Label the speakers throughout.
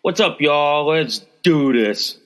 Speaker 1: What's up, y'all? Let's do this.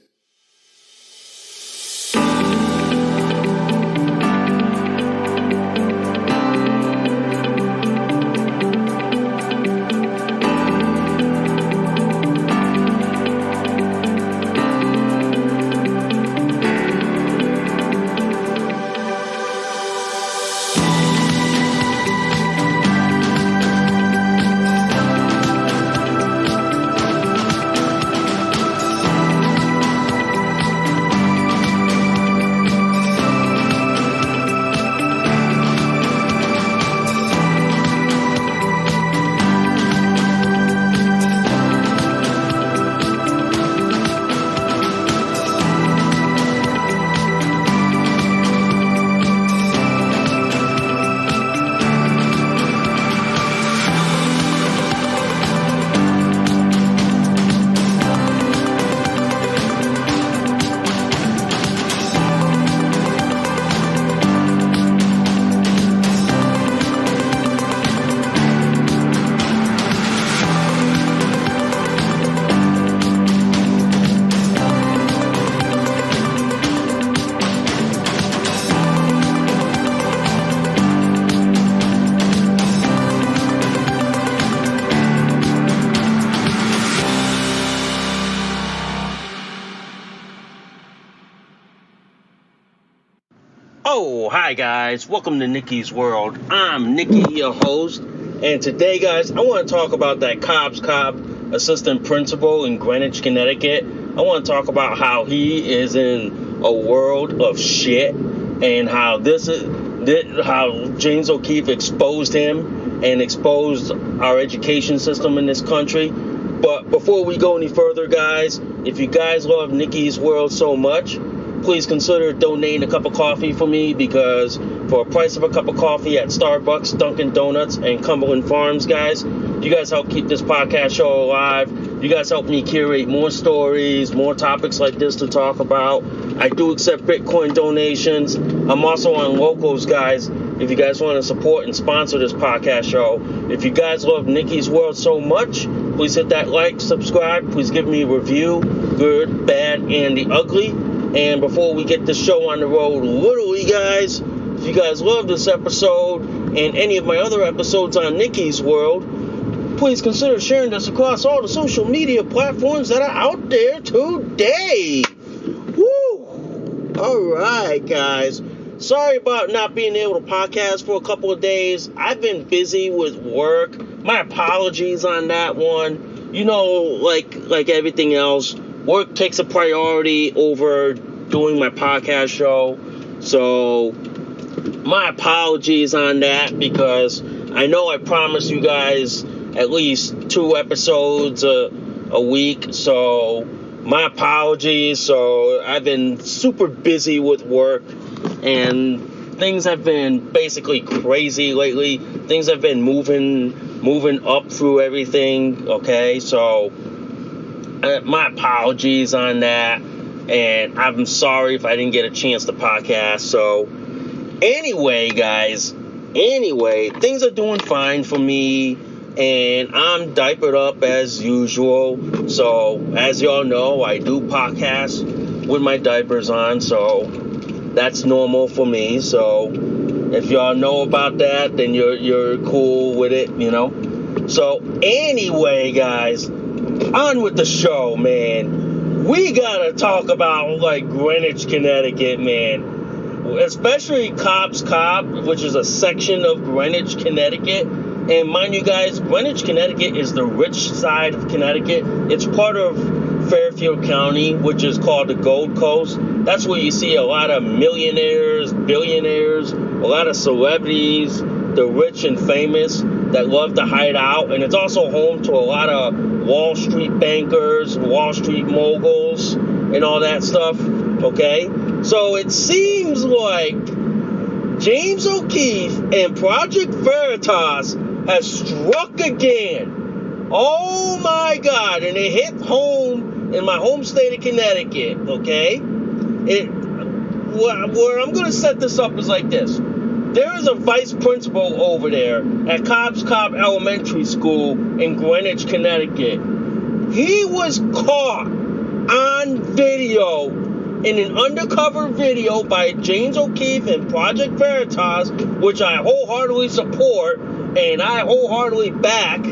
Speaker 1: Oh, hi guys, welcome to Nikki's World. I'm Nikki, your host, and today, guys, I want to talk about that Cos Cob assistant principal in Greenwich, Connecticut. I want to talk about how he is in a world of shit, and how how James O'Keefe exposed him and exposed our education system in this country. But before we go any further, guys, if you guys love Nikki's World so much, please consider donating a cup of coffee for me, because for a price of a cup of coffee at Starbucks, Dunkin' Donuts, and Cumberland Farms, guys, you guys help keep this podcast show alive. You guys help me curate more stories, more topics like this to talk about. I do accept Bitcoin donations. I'm also on Locals, guys, if you guys want to support and sponsor this podcast show. If you guys love Nikki's World so much, please hit that like, subscribe. Please give me a review, good, bad, and the ugly. And before we get the show on the road, literally, guys, if you guys love this episode and any of my other episodes on Nikki's World, please consider sharing this across all the social media platforms that are out there today. Woo! All right, guys. Sorry about not being able to podcast for a couple of days. I've been busy with work. My apologies on that one. You know, like everything else, work takes a priority over doing my podcast show. So my apologies on that, because I know I promised you guys at least 2 episodes a week. So my apologies. So I've been super busy with work, and things have been basically crazy lately. Things have been moving up through everything. Okay, so my apologies on that, and I'm sorry if I didn't get a chance to podcast. So anyway, guys, things are doing fine for me, and I'm diapered up as usual. So as y'all know, I do podcast with my diapers on, so that's normal for me. So if y'all know about that, then you're cool with it, you know. So anyway, guys, on with the show, man. We gotta talk about, Greenwich, Connecticut, man. Especially Cos Cob, which is a section of Greenwich, Connecticut. And mind you guys, Greenwich, Connecticut is the rich side of Connecticut. It's part of Fairfield County, which is called the Gold Coast. That's where you see a lot of millionaires, billionaires, a lot of celebrities, the rich and famous that love to hide out. And it's also home to a lot of Wall Street bankers, Wall Street moguls, and all that stuff, okay? So it seems like James O'Keefe and Project Veritas has struck again. Oh my God, and it hit home in my home state of Connecticut, okay? Where I'm going to set this up is like this. There is a vice principal over there at Cos Cob Elementary School in Greenwich, Connecticut. He was caught on video in an undercover video by James O'Keefe and Project Veritas, which I wholeheartedly support and I wholeheartedly back.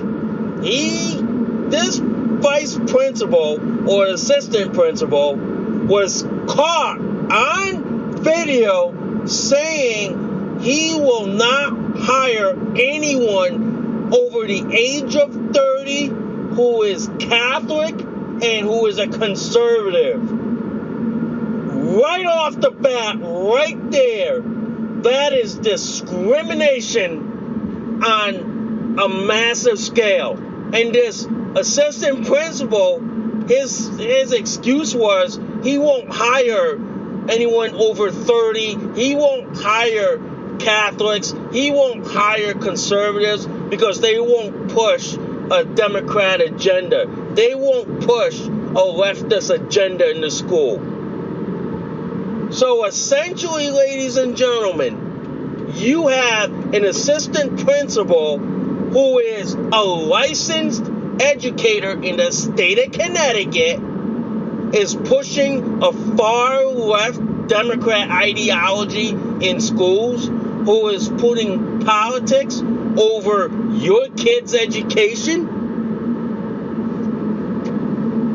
Speaker 1: This vice principal or assistant principal was caught on video saying he will not hire anyone over the age of 30 who is Catholic and who is a conservative. Right off the bat, right there, that is discrimination on a massive scale. And this assistant principal, his excuse was he won't hire anyone over 30. He won't hire Catholics. He won't hire conservatives because they won't push a Democrat agenda. They won't push a leftist agenda in the school. So essentially, ladies and gentlemen, you have an assistant principal who is a licensed educator in the state of Connecticut, is pushing a far left Democrat ideology in schools, who is putting politics over your kids' education.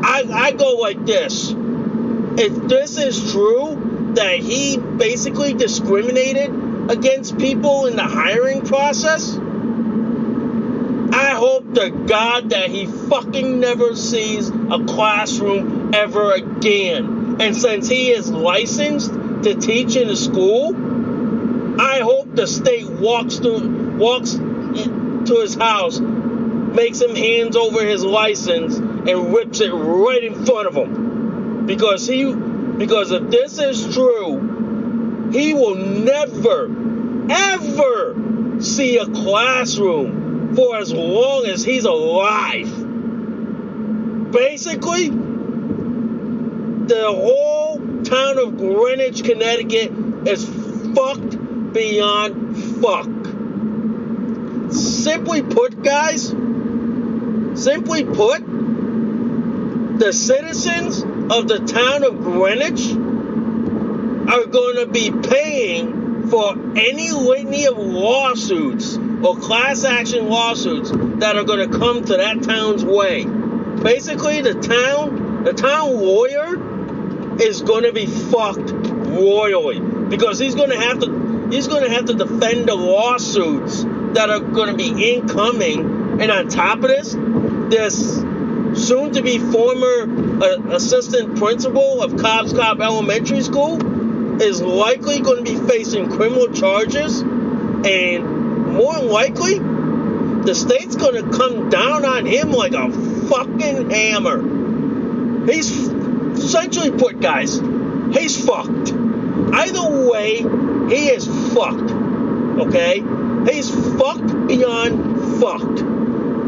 Speaker 1: I go like this. If this is true, that he basically discriminated against people in the hiring process, I hope to God that he fucking never sees a classroom ever again. And since he is licensed to teach in a school, I hope the state walks to his house, makes him hands over his license, and rips it right in front of him. Because if this is true, he will never, ever see a classroom for as long as he's alive. Basically, the whole town of Greenwich, Connecticut is fucked beyond fuck. Simply put, guys, the citizens of the town of Greenwich are going to be paying for any litany of lawsuits or class action lawsuits that are going to come to that town's way. Basically, the town lawyer is going to be fucked royally because he's going to have to defend the lawsuits that are going to be incoming. And on top of this soon-to-be former assistant principal of Cos Cob Elementary School is likely going to be facing criminal charges, and more likely, the state's going to come down on him like a fucking hammer. He's, essentially put, guys, he's fucked. Either way, he is fucked, okay? He's fucked beyond fucked.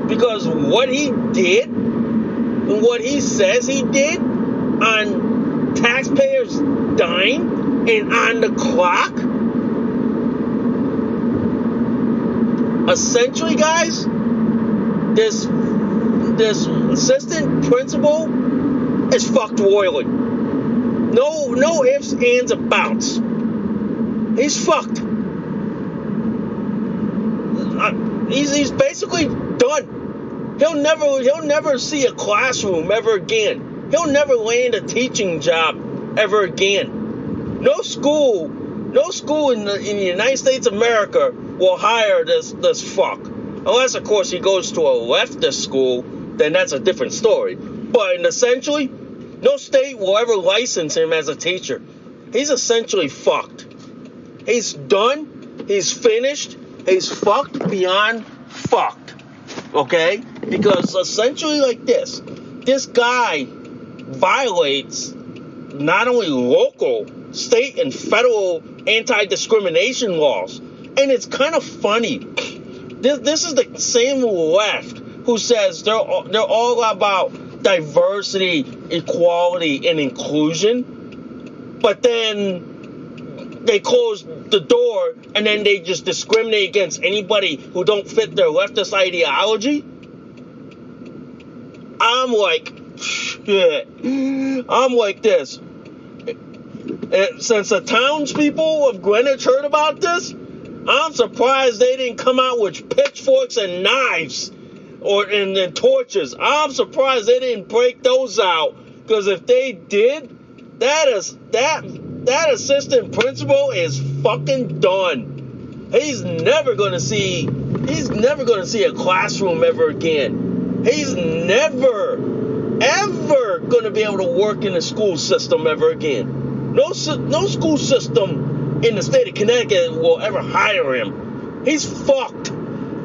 Speaker 1: Because what he did, and what he says he did on taxpayers' dime and on the clock, essentially, guys, this assistant principal is fucked royally. No ifs, ands, or buts. He's fucked. He's basically done. He'll never see a classroom ever again. He'll never land a teaching job ever again. No school in the United States of America will hire this fuck. Unless, of course, he goes to a leftist school, then that's a different story. But essentially, no state will ever license him as a teacher. He's essentially fucked. He's done. He's finished. He's fucked beyond fucked. Okay? Because essentially like this guy violates not only local, state, and federal anti-discrimination laws. And it's kind of funny. This is the same left who says they're all about diversity, equality, and inclusion. But then they close the door and then they just discriminate against anybody who don't fit their leftist ideology. I'm like, shit. I'm like this. Since the townspeople of Greenwich heard about this, I'm surprised they didn't come out with pitchforks and knives and torches. I'm surprised they didn't break those out, because if they did, that assistant principal is fucking done. He's never gonna see a classroom ever again. He's never ever gonna be able to work in the school system ever again. No school system in the state of Connecticut will ever hire him. He's fucked.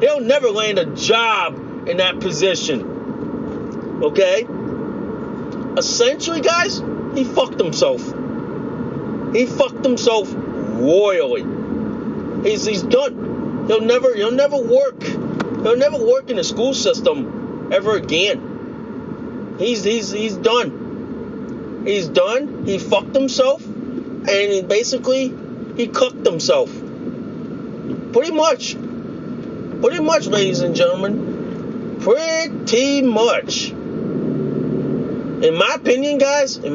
Speaker 1: He'll never land a job in that position. Okay? Essentially, guys, he fucked himself. He fucked himself royally. He's done. He'll never work. He'll never work in the school system ever again. He's done. He's done. He fucked himself, and he cucked himself. Pretty much, ladies and gentlemen. Pretty much. In my opinion, guys, the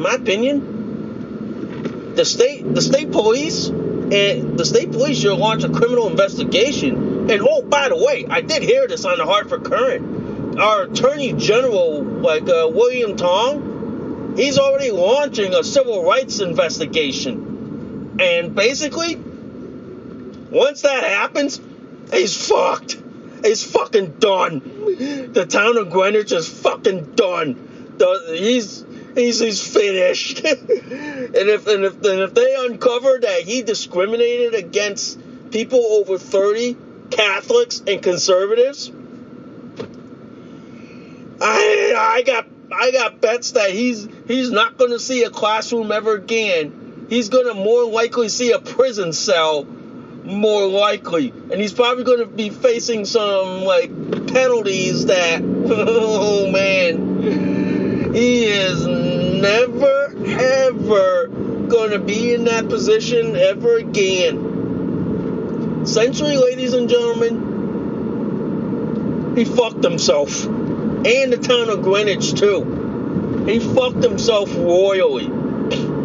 Speaker 1: state police should launch a criminal investigation. And oh, by the way, I did hear this on the Hartford Courant. Our Attorney General, William Tong, he's already launching a civil rights investigation. And basically, once that happens, he's fucked. He's fucking done. The town of Greenwich is fucking done. He's finished. and if they uncover that he discriminated against people over 30, Catholics and conservatives, I got bets that he's not going to see a classroom ever again. He's going to more likely see a prison cell, more likely, and he's probably going to be facing some penalties that, oh man, he is never ever going to be in that position ever again. Essentially, ladies and gentlemen, he fucked himself. And the town of Greenwich, too. He fucked himself royally.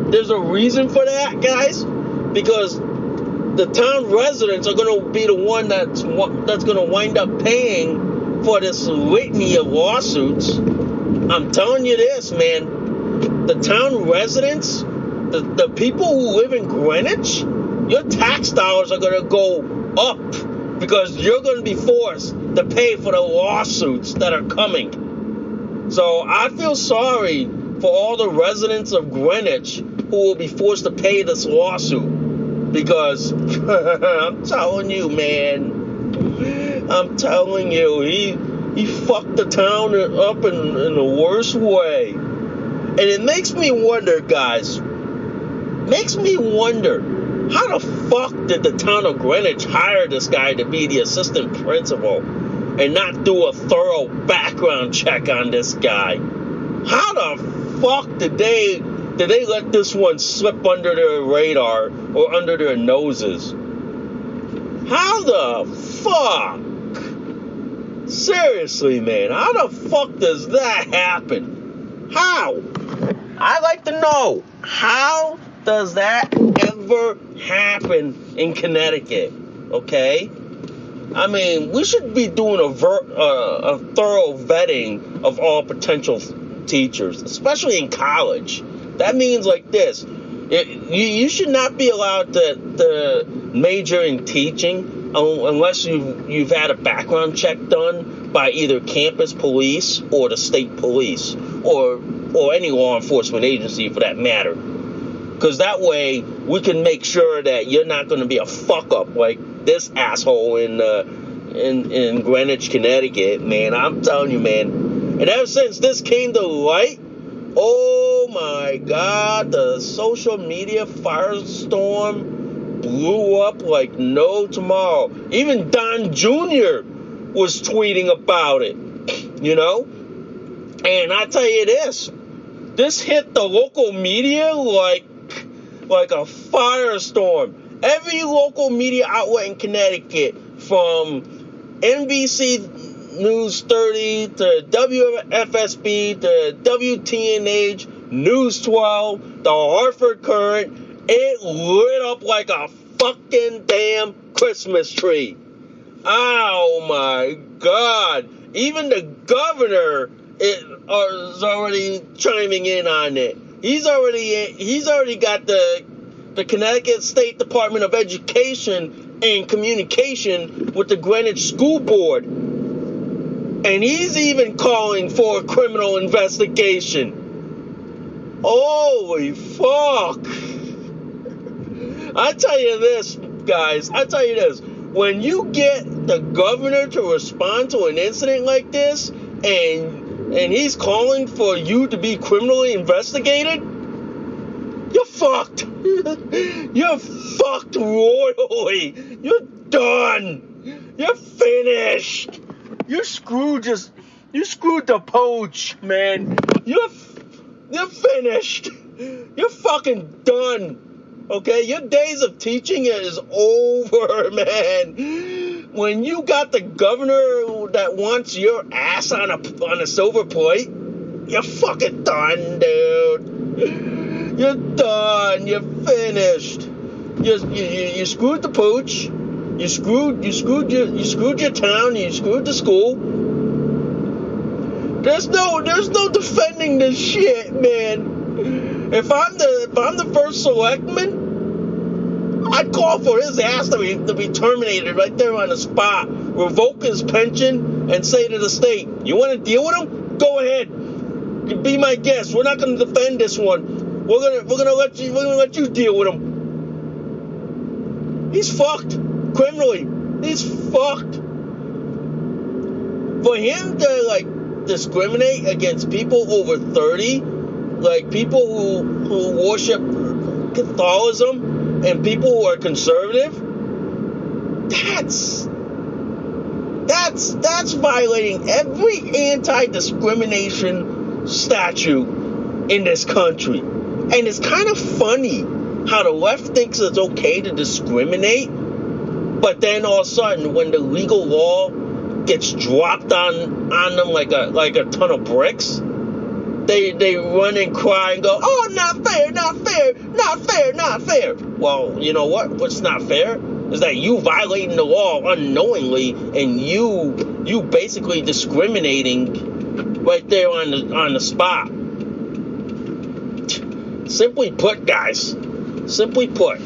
Speaker 1: There's a reason for that, guys. Because the town residents are going to be the one that's going to wind up paying for this litany of lawsuits. I'm telling you this, man. The town residents, the people who live in Greenwich, your tax dollars are going to go up, because you're going to be forced to pay for the lawsuits that are coming. So I feel sorry for all the residents of Greenwich who will be forced to pay this lawsuit, because I'm telling you, man, he fucked the town up in the worst way. And it makes me wonder, guys, how the fuck did the town of Greenwich hire this guy to be the assistant principal and not do a thorough background check on this guy? How the fuck did they let this one slip under their radar or under their noses? How the fuck? Seriously, man, how the fuck does that happen? How? I'd like to know, how does that ever happen in Connecticut? Okay? I mean, we should be doing a thorough vetting of all potential teachers, especially in college. That means like this. You should not be allowed to major in teaching unless you've had a background check done by either campus police or the state police or any law enforcement agency for that matter. Because that way we can make sure that you're not going to be a fuck up like this asshole in Greenwich, Connecticut, man. I'm telling you, man. And ever since this came to light, oh my God, the social media firestorm blew up like no tomorrow. Even Don Jr. was tweeting about it, you know? And I tell you this hit the local media like a firestorm. Every local media outlet in Connecticut, from NBC News 30 to WFSB to WTNH, News 12, the Hartford Current. It lit up like a fucking damn Christmas tree. Oh my God. Even the governor is already chiming in on it. He's already got the Connecticut State Department of Education and Communication with the Greenwich School Board. And he's even calling for a criminal investigation. Holy fuck. I tell you this, guys. When you get the governor to respond to an incident like this, and he's calling for you to be criminally investigated, you're fucked. You're fucked royally. You're done. You're finished. You screwed the pooch, man. You're finished. You're fucking done. Okay, your days of teaching is over, man. When you got the governor that wants your ass on a silver plate, you're fucking done, dude. You're done. You're finished. You screwed the pooch. You screwed your town. You screwed the school. There's no defending this shit, man. If I'm the first selectman, I'd call for his ass to be terminated right there on the spot, revoke his pension, and say to the state, "You want to deal with him? Go ahead. Be my guest. We're not going to defend this one. We're gonna let you deal with him." He's fucked criminally. He's fucked. For him to discriminate against people over 30. Like people who worship Catholicism and people who are conservative, that's violating every anti-discrimination statute in this country. And it's kind of funny how the left thinks it's okay to discriminate, but then all of a sudden when the legal law gets dropped on them like a ton of bricks, They run and cry and go, "Oh, not fair, not fair, not fair, not fair." Well, you know what? What's not fair is that you violating the law unknowingly and you basically discriminating right there on the spot. Simply put, guys. Simply put,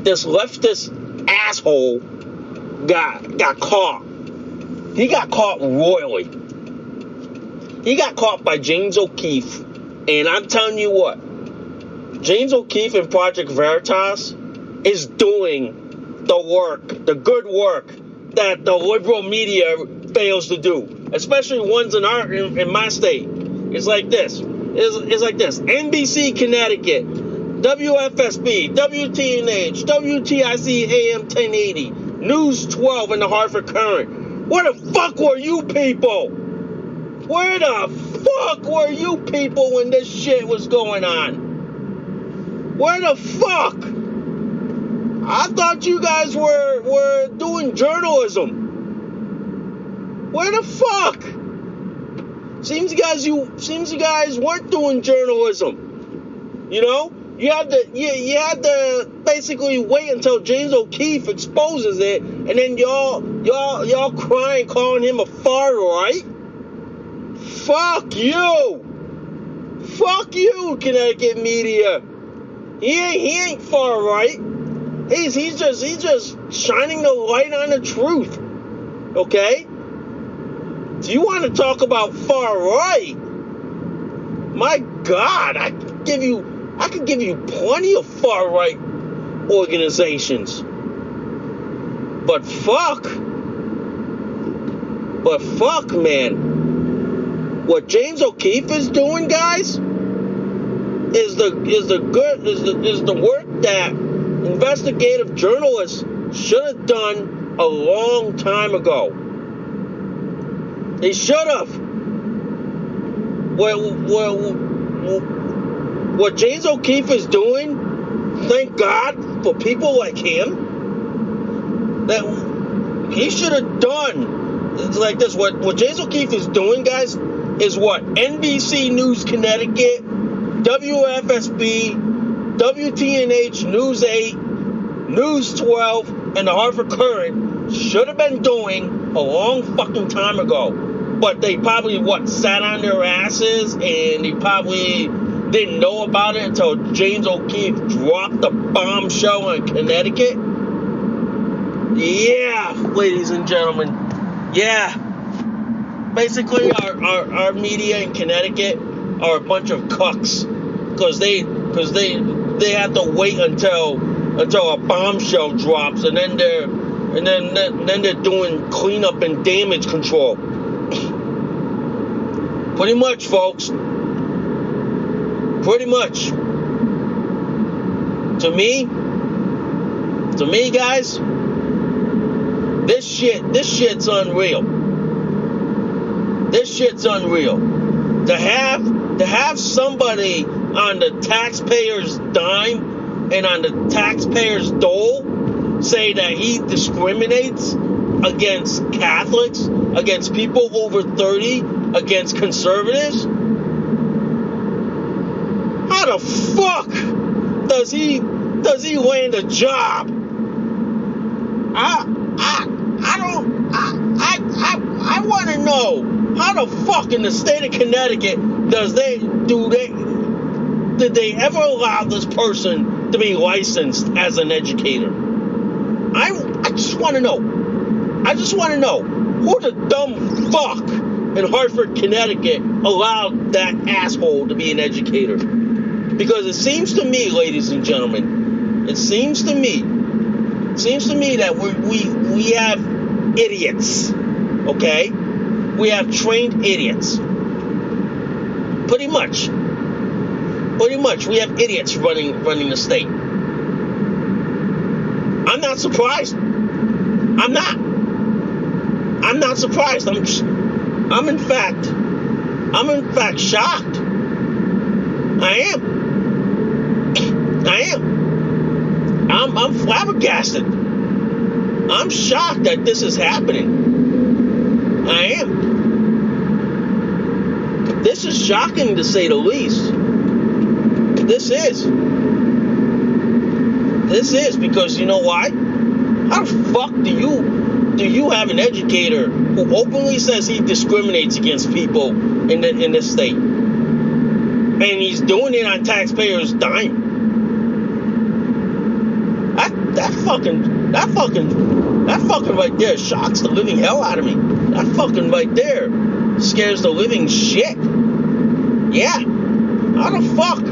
Speaker 1: this leftist asshole got caught. He got caught royally. He got caught by James O'Keefe, and I'm telling you what, James O'Keefe and Project Veritas is doing the work, the good work that the liberal media fails to do, especially ones in my state. It's like this. It's like this. NBC Connecticut, WFSB, WTNH, WTIC AM 1080, News 12, and the Hartford Current. Where the fuck were you people? Where the fuck were you people when this shit was going on? Where the fuck? I thought you guys were doing journalism. Where the fuck? Seems you guys weren't doing journalism. You know? You had to basically wait until James O'Keefe exposes it, and then y'all crying, calling him a far right. Fuck you! Fuck you, Connecticut media! He ain't far right. He's just shining the light on the truth. Okay? Do you want to talk about far right? My God, I could give you plenty of far right organizations. But fuck, man. What James O'Keefe is doing, guys, is the work that investigative journalists should have done a long time ago. They should have. What James O'Keefe is doing, thank God for people like him he should have done like this. What James O'Keefe is doing, guys, is what NBC News Connecticut, WFSB, WTNH, News 8, News 12, and the Hartford Courant should have been doing a long fucking time ago. But they probably, sat on their asses, and they probably didn't know about it until James O'Keefe dropped the bombshell in Connecticut. Yeah, ladies and gentlemen. Yeah. Basically, our media in Connecticut are a bunch of cucks. Because they have to wait until a bombshell drops, and then they're doing cleanup and damage control. Pretty much, folks. Pretty much. To me, guys, this shit's unreal. This shit's unreal. To have somebody on the taxpayer's dime and on the taxpayer's dole say that he discriminates against Catholics, against people over 30, against conservatives? How the fuck does he land a job? I want to know how the fuck in the state of Connecticut did they ever allow this person to be licensed as an educator? I just want to know. I just want to know who the dumb fuck in Hartford, Connecticut allowed that asshole to be an educator. Because it seems to me, ladies and gentlemen, it seems to me that we have idiots, okay? We have trained idiots. Pretty much, we have idiots running the state. I'm not surprised. I'm not surprised. I'm in fact shocked. I am. I'm flabbergasted. I'm shocked that this is happening. I am. This is shocking to say the least. This is because you know why? How the fuck do you have an educator who openly says he discriminates against people in this state, and he's doing it on taxpayers' dime? That fucking right there shocks the living hell out of me. That fucking right there scares the living shit. Yeah. How the fuck,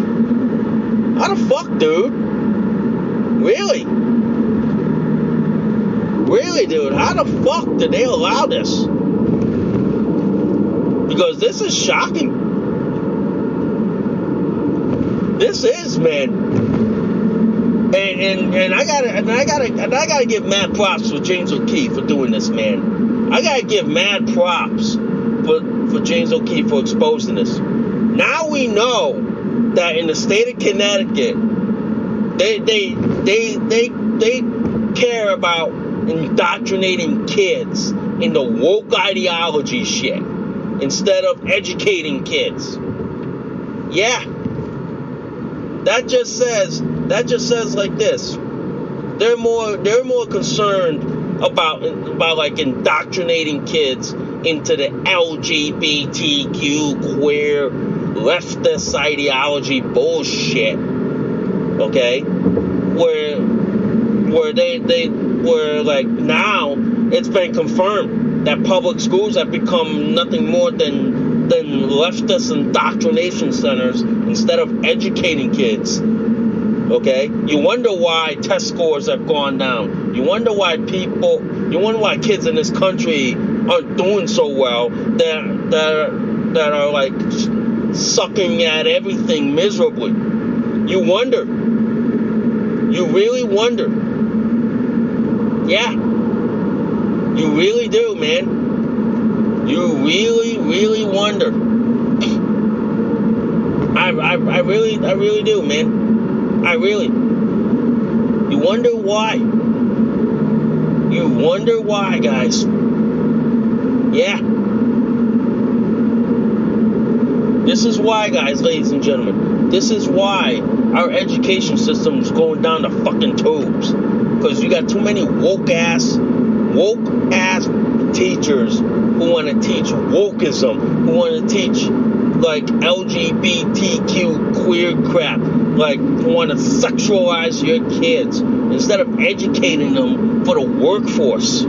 Speaker 1: dude? Really, dude? How the fuck did they allow this? Because this is shocking. This is, man. And I gotta give mad props for James O'Keefe for doing this, man. I gotta give mad props for James O'Keefe for exposing this. Now we know that in the state of Connecticut, they care about indoctrinating kids in the woke ideology shit instead of educating kids. Yeah. That just says like this. They're more concerned about like indoctrinating kids into the LGBTQ queer leftist ideology bullshit. Okay? Where like now it's been confirmed that public schools have become nothing more than leftist indoctrination centers instead of educating kids. Okay? You wonder why test scores have gone down. You wonder why kids in this country aren't doing so well, that are like sucking at everything miserably. You wonder. You really wonder. Yeah. You really do, man. You really, really wonder. I really do, man. I really. You wonder why. You you wonder why, guys. Yeah. This is why, guys, ladies and gentlemen. This is why our education system is going down the fucking tubes. Because you got too many woke ass teachers who want to teach wokeism, who want to teach like LGBTQ queer crap, like who want to sexualize your kids instead of educating them for the workforce.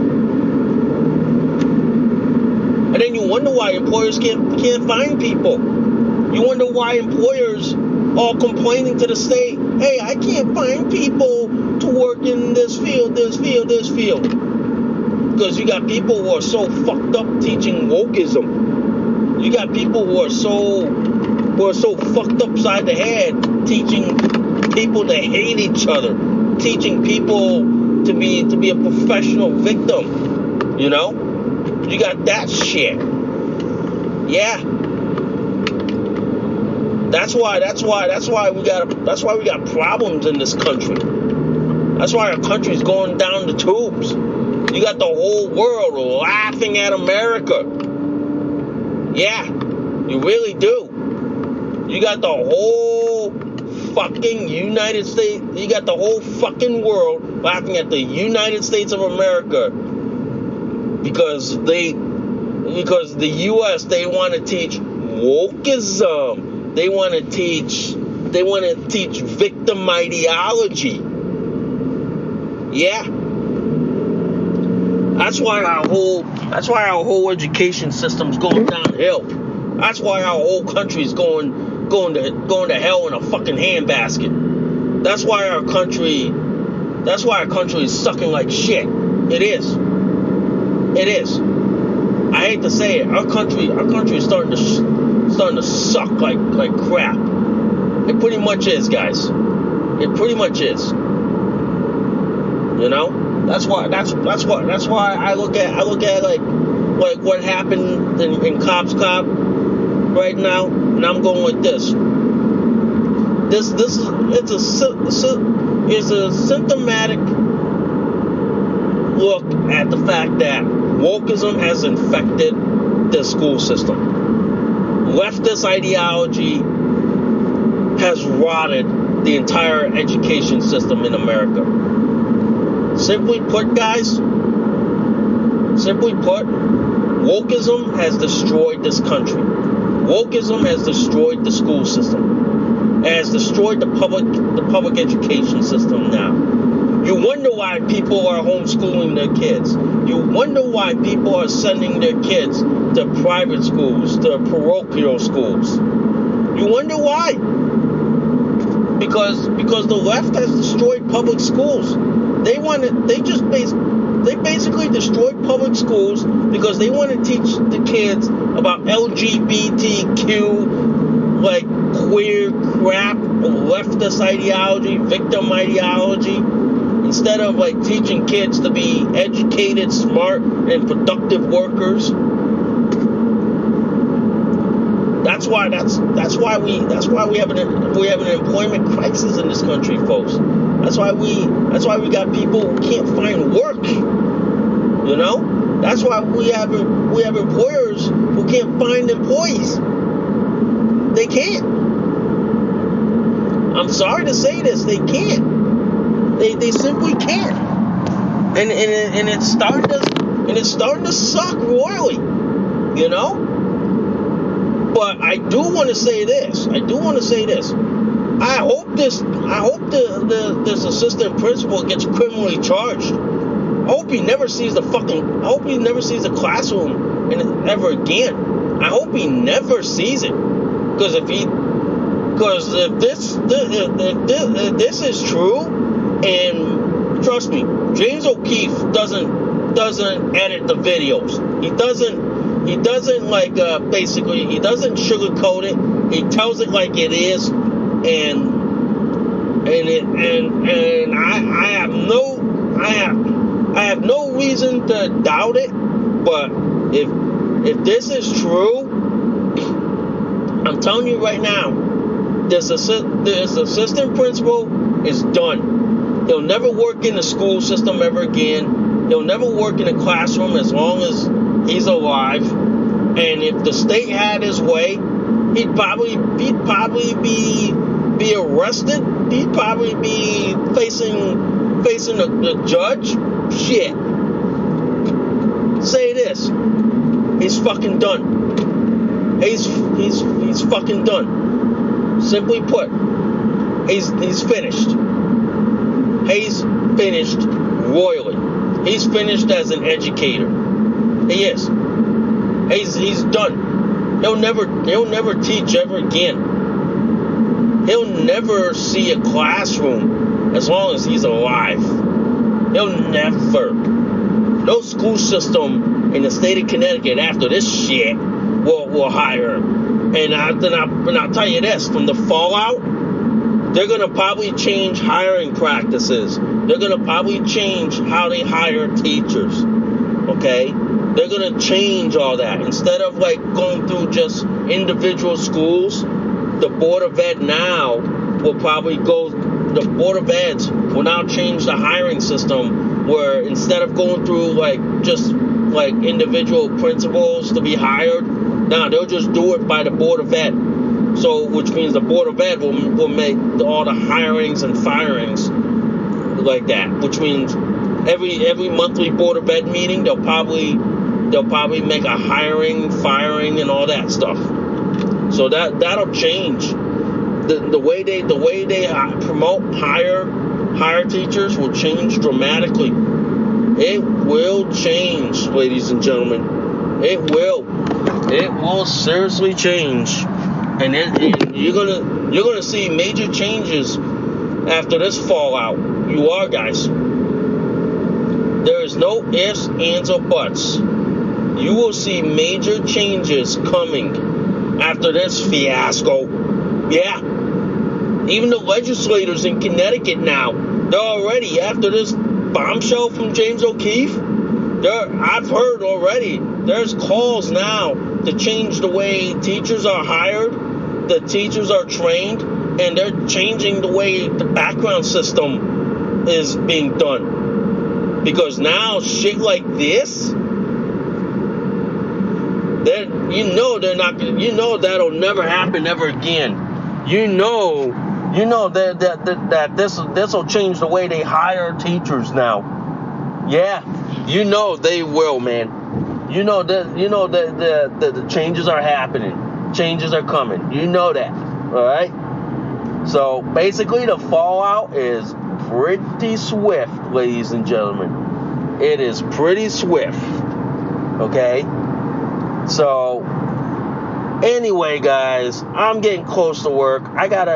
Speaker 1: And then you wonder why employers can't find people. You wonder why employers are complaining to the state, hey, I can't find people to work in this field. Because you got people who are so fucked up teaching wokeism. You got people who are so fucked upside the head teaching people to hate each other, teaching people to be a professional victim. You know? You got that shit. Yeah. That's why we got problems in this country. That's why our country's going down the tubes. You got the whole world laughing at America. Yeah, you really do. You got the whole fucking United States. You got the whole fucking world laughing at the United States of America because the U.S. they want to teach wokeism. They want to teach victim ideology. Yeah. That's why our whole education system's going downhill. That's why our whole country's going to hell in a fucking handbasket. That's why our country is sucking like shit. It is. I hate to say it. Our country is starting to suck like crap. It pretty much is, guys. It pretty much is. You know? That's why I look at like what happened in Cos Cob right now, and I'm going like this. It's a symptomatic look at the fact that wokeism has infected the school system. Leftist ideology has rotted the entire education system in America. Simply put, guys, wokeism has destroyed this country. Wokeism has destroyed the school system. It has destroyed the public education system now. You wonder why people are homeschooling their kids. You wonder why people are sending their kids to private schools, to parochial schools. You wonder why? Because the left has destroyed public schools. They basically destroyed public schools because they want to teach the kids about LGBTQ, like queer crap, leftist ideology, victim ideology, instead of like teaching kids to be educated, smart, and productive workers. That's why we have an employment crisis in this country, folks. That's why we got people who can't find work. You know? That's why we have employers who can't find employees. They can't. I'm sorry to say this, they can't. They simply can't. And it's starting to suck royally. You know? But I do want to say this. I hope this assistant principal gets criminally charged. I hope he never sees the classroom ever again. I hope he never sees it. Because if this is true, and trust me, James O'Keefe doesn't edit the videos. He doesn't like basically he doesn't sugarcoat it. He tells it like it is, and I have no reason to doubt it. But if this is true, I'm telling you right now, this assistant principal is done. He'll never work in the school system ever again. He'll never work in a classroom as long as he's alive. And if the state had his way, he'd probably be arrested. He'd probably be facing the judge. Shit. Say this. He's fucking done. He's fucking done. Simply put, he's finished. He's finished royally. He's finished as an educator. He is. He's done. He'll never teach ever again. He'll never see a classroom as long as he's alive. He'll never. No school system in the state of Connecticut after this shit will hire him. And I'll tell you this, from the fallout, they're going to probably change hiring practices. They're going to probably change how they hire teachers. Okay? They're going to change all that. Instead of like going through just individual schools, the Board of Ed now will probably the Board of Eds will now change the hiring system where instead of going through like just like individual principals to be hired, now they'll just do it by the Board of Ed. So, which means the Board of Ed will make all the hirings and firings like that. Which means every monthly Board of Ed meeting, they'll probably make a hiring, firing, and all that stuff. So that'll change. The way they promote hire teachers will change dramatically. It will change, ladies and gentlemen. It will seriously change. And you're gonna see major changes after this fallout. You are, guys. There is no ifs, ands, or buts. You will see major changes coming after this fiasco. Yeah. Even the legislators in Connecticut now, they're already after this bombshell from James O'Keefe. I've heard already. There's calls now to change the way teachers are hired. The teachers are trained, and they're changing the way the background system is being done. Because now shit like this, they're not. That'll never happen ever again. You know that this will change the way they hire teachers now. Yeah, they will, man. The changes are happening. Changes are coming. You know that. All right? So basically the fallout is pretty swift, ladies and gentlemen. It is pretty swift. Okay? So anyway, guys, I'm getting close to work. I got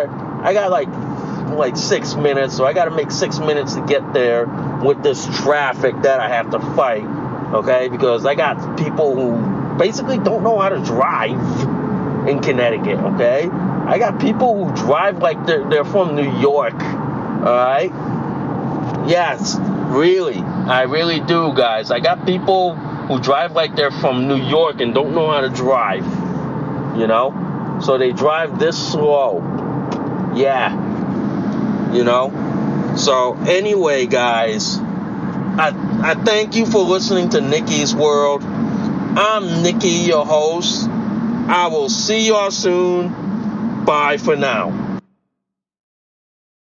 Speaker 1: like 6 minutes, so I gotta make 6 minutes to get there with this traffic that I have to fight. Okay? Because I got people who basically don't know how to drive in Connecticut, okay? I got people who drive like they're from New York, alright? Yes, really. I really do, guys. I got people who drive like they're from New York and don't know how to drive, So they drive this slow. Yeah. So anyway, guys, I thank you for listening to Nikki's World. I'm Nikki, your host. I will see y'all soon. Bye for now.